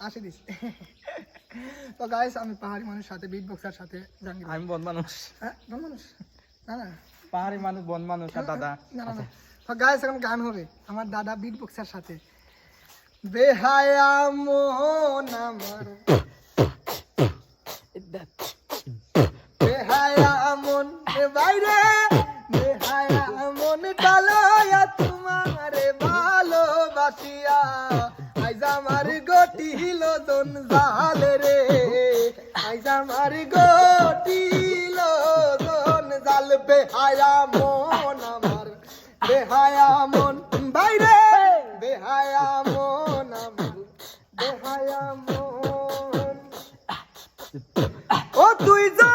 আসে দিস তো গাইস আমি পাহাড়ি মানুষ সাথে বিট বক্সার সাথে জাঙ্গি আমি বন মানুষ হ্যাঁ বন মানুষ না না পাহাড়ি মানুষ বন মানুষ আর দাদা না না তো গাইস এখন গান হবে আমার দাদা বিট বক্সার সাথে বেহায়া মন আমার বেহায়া মন বাইরে বেহায়া মন ডালয়া তোমারে ভালোবাসিয়া আইজ আমার গটি লোদন জাল রে আইজ আমার গটি লোদন জাল বেহায়া মন আমার বেহায়া মন বাইরে বেহায়া মন আমার বেহায়া মন ও তুই যা